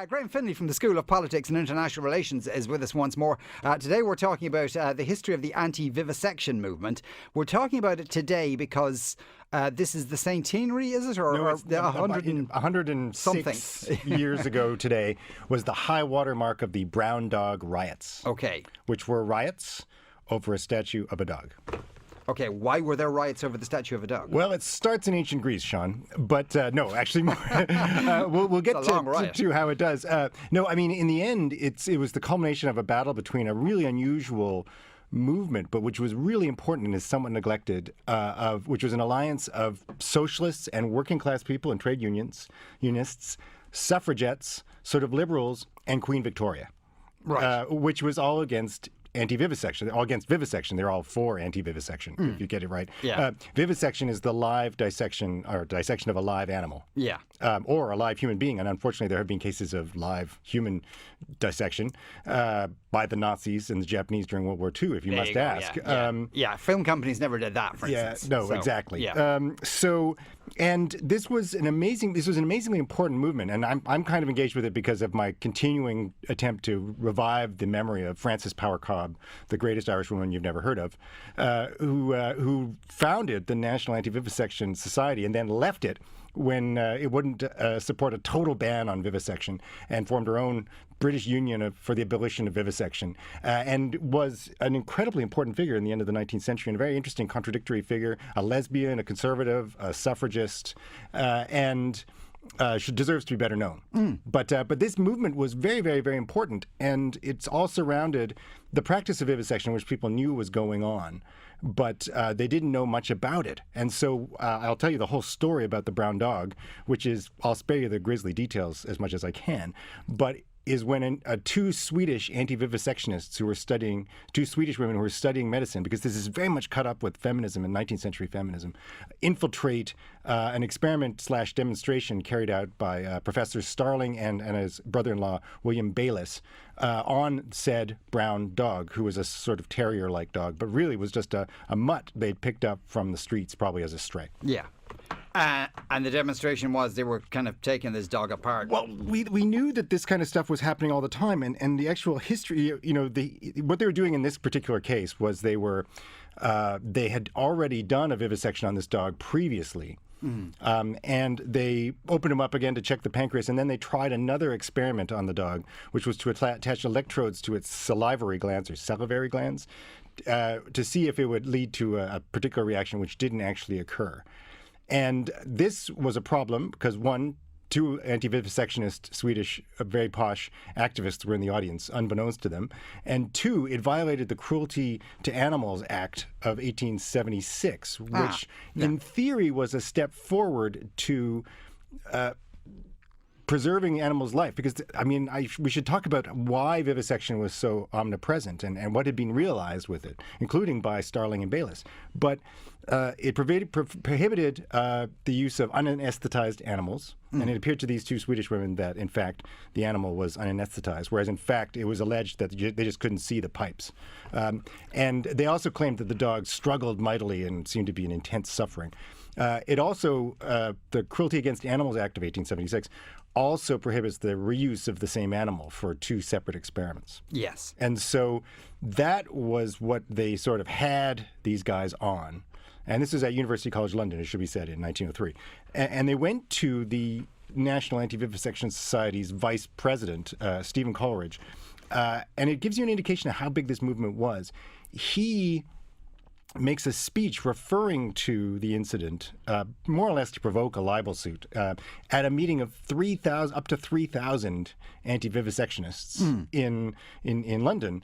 Graham Finlay from the School of Politics and International Relations is with us once more. Today we're talking about the history of the Anti-Vivisection movement. We're talking about it today because this is the centenary, is it? No, or it's 106 something years ago today was the high water mark of the Brown Dog Riots. Okay. Which were riots over a statue of a dog. Okay, why were there riots over the statue of a dog? Well, it starts in ancient Greece, Sean. But no, actually more. We'll get to how it does. No, I mean, in the end, it was the culmination of a battle between a really unusual movement, but which was really important and is somewhat neglected, which was an alliance of socialists and working class people and trade unionists, suffragettes, sort of liberals, and Queen Victoria, right? Which was all against anti-vivisection, all against vivisection. They're all for anti-vivisection, if you get it right. Yeah. Vivisection is the live dissection, or dissection of a live animal. Yeah. Or a live human being. And unfortunately, there have been cases of live human dissection by the Nazis and the Japanese during World War II, if you must ask. Yeah, film companies never did that, for instance. Exactly. Yeah. And this was an amazingly important movement, and I'm kind of engaged with it because of my continuing attempt to revive the memory of Frances Power Cobb, the greatest Irish woman you've never heard of, who founded the National Anti-Vivisection Society and then left it when it wouldn't support a total ban on vivisection, and formed her own British Union for the abolition of vivisection, and was an incredibly important figure in the end of the 19th century, and a very interesting contradictory figure, a lesbian, a conservative, a suffragist, and deserves to be better known. But this movement was very, very, very important, and it's all surrounded the practice of vivisection, which people knew was going on, but they didn't know much about it. And so I'll tell you the whole story about the brown dog, which is, I'll spare you the grisly details as much as I can, but is when two Swedish anti-vivisectionists who were studying, two Swedish women who were studying medicine, because this is very much cut up with feminism and 19th century feminism, infiltrate an experiment/demonstration carried out by Professor Starling and his brother-in-law, William Bayliss, on said brown dog, who was a sort of terrier-like dog, but really was just a mutt they'd picked up from the streets, probably as a stray. Yeah. And the demonstration was they were kind of taking this dog apart. Well, we knew that this kind of stuff was happening all the time, and the actual history, what they were doing in this particular case was they had already done a vivisection on this dog previously. And they opened him up again to check the pancreas, and then they tried another experiment on the dog, which was to attach electrodes to its salivary glands or salivary glands to see if it would lead to a particular reaction, which didn't actually occur. And this was a problem because, two anti-vivisectionist Swedish, very posh activists were in the audience, unbeknownst to them. And two, it violated the Cruelty to Animals Act of 1876, which in theory was a step forward to preserving animals' life. Because, I mean, we should talk about why vivisection was so omnipresent and what had been realized with it, including by Starling and Bayliss. But it prohibited the use of unanesthetized animals, and it appeared to these two Swedish women that, in fact, the animal was unanesthetized, whereas, in fact, it was alleged that they just couldn't see the pipes. And they also claimed that the dog struggled mightily and seemed to be in intense suffering. It also, the Cruelty Against Animals Act of 1876 also prohibits the reuse of the same animal for two separate experiments. Yes. And so that was what they sort of had these guys on. And this is at University College London, it should be said, in 1903. And they went to the National Anti-Vivisection Society's vice president, Stephen Coleridge, and it gives you an indication of how big this movement was. He makes a speech referring to the incident, more or less to provoke a libel suit, at a meeting of up to 3,000 anti-vivisectionists in London,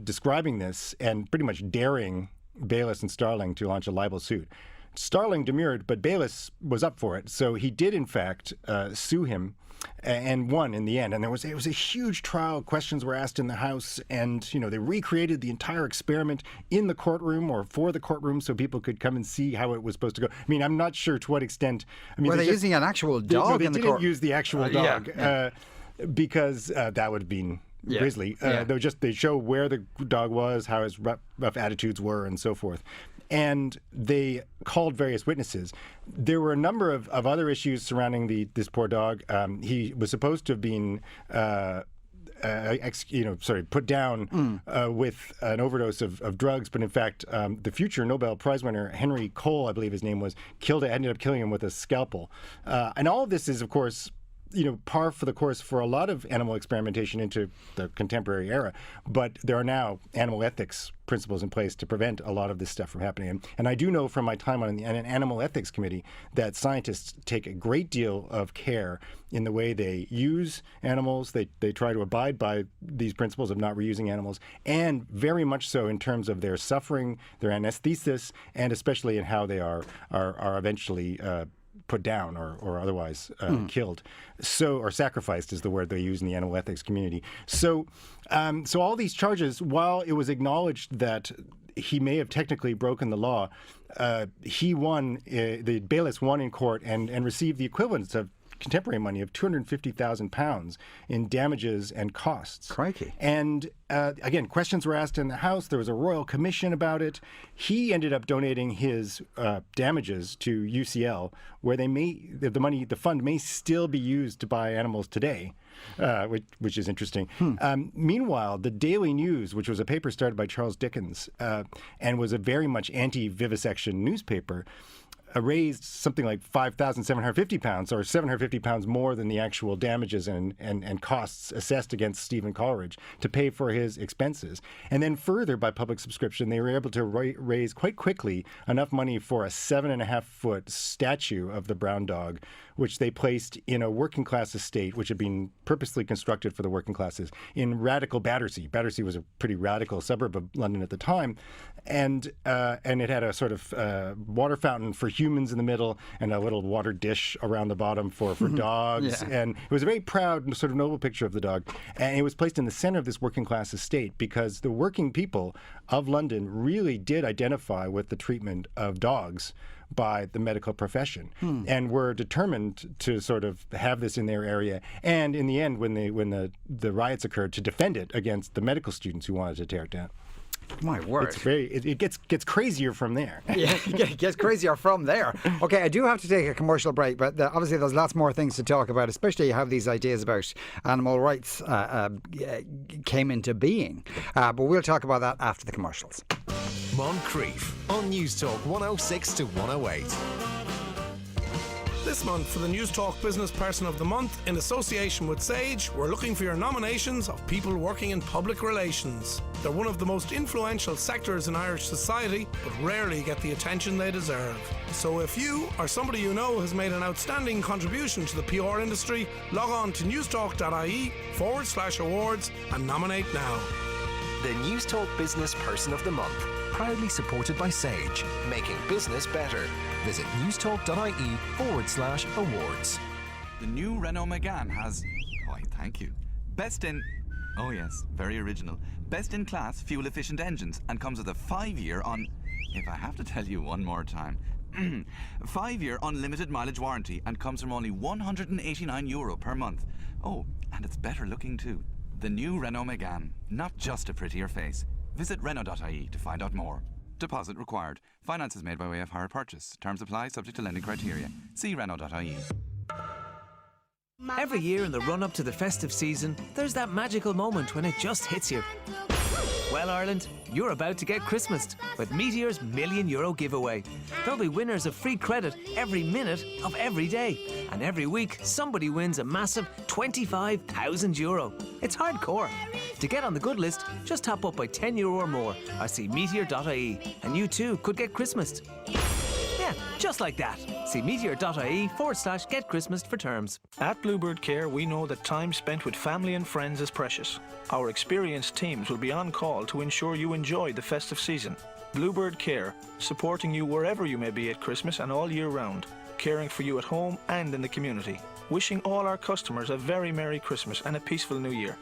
describing this and pretty much daring Bayliss and Starling to launch a libel suit. Starling demurred, but Bayliss was up for it, so he did in fact sue him and won in the end. And it was a huge trial. Questions were asked in the House, and they recreated the entire experiment in the courtroom or for the courtroom so people could come and see how it was supposed to go. I mean, I'm not sure to what extent. Were they using an actual dog in the court? They didn't use the actual dog because that would have been grisly. They show where the dog was, how his rough attitudes were, and so forth. and they called various witnesses. There were a number of other issues surrounding this poor dog. He was supposed to have been put down with an overdose of drugs, but in fact, the future Nobel Prize winner Henry Cole, I believe his name was, ended up killing him with a scalpel. And all of this is, of course, par for the course for a lot of animal experimentation into the contemporary era. But there are now animal ethics principles in place to prevent a lot of this stuff from happening. And I do know from my time on an animal ethics committee that scientists take a great deal of care in the way they use animals. They try to abide by these principles of not reusing animals, and very much so in terms of their suffering, their anesthesis, and especially in how they are eventually put down or otherwise killed. Or sacrificed is the word they use in the animal ethics community. So all these charges, while it was acknowledged that he may have technically broken the law, he won, the bailiffs won in court and received the equivalent of contemporary money of £250,000 in damages and costs. Crikey. And again, questions were asked in the House. There was a royal commission about it. He ended up donating his damages to UCL, where the fund may still be used to buy animals today, which is interesting. Meanwhile, the Daily News, which was a paper started by Charles Dickens and was a very much anti-vivisection newspaper, raised something like £5,750, or £750 more than the actual damages and costs assessed against Stephen Coleridge to pay for his expenses. And then further, by public subscription, they were able to raise quite quickly enough money for a 7.5-foot statue of the brown dog, which they placed in a working class estate, which had been purposely constructed for the working classes, in radical Battersea. Battersea was a pretty radical suburb of London at the time. And it had a sort of water fountain for humans in the middle and a little water dish around the bottom for dogs. Yeah. And it was a very proud, sort of noble picture of the dog. And it was placed in the center of this working class estate because the working people of London really did identify with the treatment of dogs by the medical profession and were determined to sort of have this in their area. And in the end, when the riots occurred, to defend it against the medical students who wanted to tear it down. My word. It gets crazier from there. Yeah, it gets crazier from there. Okay, I do have to take a commercial break, but obviously there's lots more things to talk about, especially how these ideas about animal rights came into being. But we'll talk about that after the commercials. Moncrieff on Newstalk 106 to 108. This month, for the Newstalk Business Person of the Month, in association with Sage, we're looking for your nominations of people working in public relations. They're one of the most influential sectors in Irish society, but rarely get the attention they deserve. So if you or somebody you know has made an outstanding contribution to the PR industry, log on to newstalk.ie/awards and nominate now. The Newstalk Business Person of the Month, proudly supported by Sage, making business better. Visit newstalk.ie/awards. The new Renault Megane has... Why, thank you. Oh yes, very original. Best-in-class fuel-efficient engines and comes with a 5-year on... If I have to tell you one more time... 5-year unlimited mileage warranty and comes from only €189 per month. Oh, and it's better looking too. The new Renault Megane, not just a prettier face. Visit Renault.ie to find out more. Deposit required. Finance is made by way of hire purchase. Terms apply, subject to lending criteria. See Renault.ie. Every year in the run-up to the festive season, there's that magical moment when it just hits you. Well, Ireland, you're about to get Christmased with Meteor's €1 million giveaway. There'll be winners of free credit every minute of every day. And every week, somebody wins a massive €25,000. It's hardcore. To get on the good list, just top up by €10 or more or see meteor.ie and you too could get Christmased. Yeah, just like that. See meteor.ie/get Christmased for terms. At Bluebird Care, we know that time spent with family and friends is precious. Our experienced teams will be on call to ensure you enjoy the festive season. Bluebird Care, supporting you wherever you may be at Christmas and all year round, caring for you at home and in the community. Wishing all our customers a very Merry Christmas and a peaceful New Year.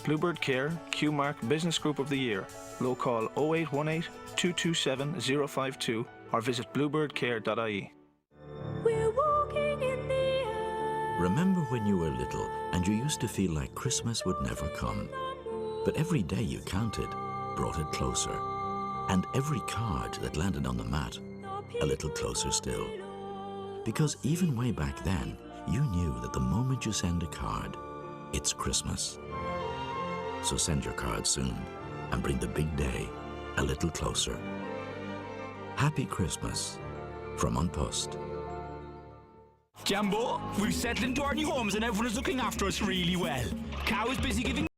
Bluebird Care, QMark Business Group of the Year. Low call 0818 227 052 or visit bluebirdcare.ie. We're walking in the air. Remember when you were little and you used to feel like Christmas would never come? But every day you counted brought it closer. And every card that landed on the mat, a little closer still. Because even way back then, you knew that the moment you send a card, it's Christmas. So send your card soon and bring the big day a little closer. Happy Christmas from An Post. Jambo, we've settled into our new homes and everyone is looking after us really well. Cow is busy giving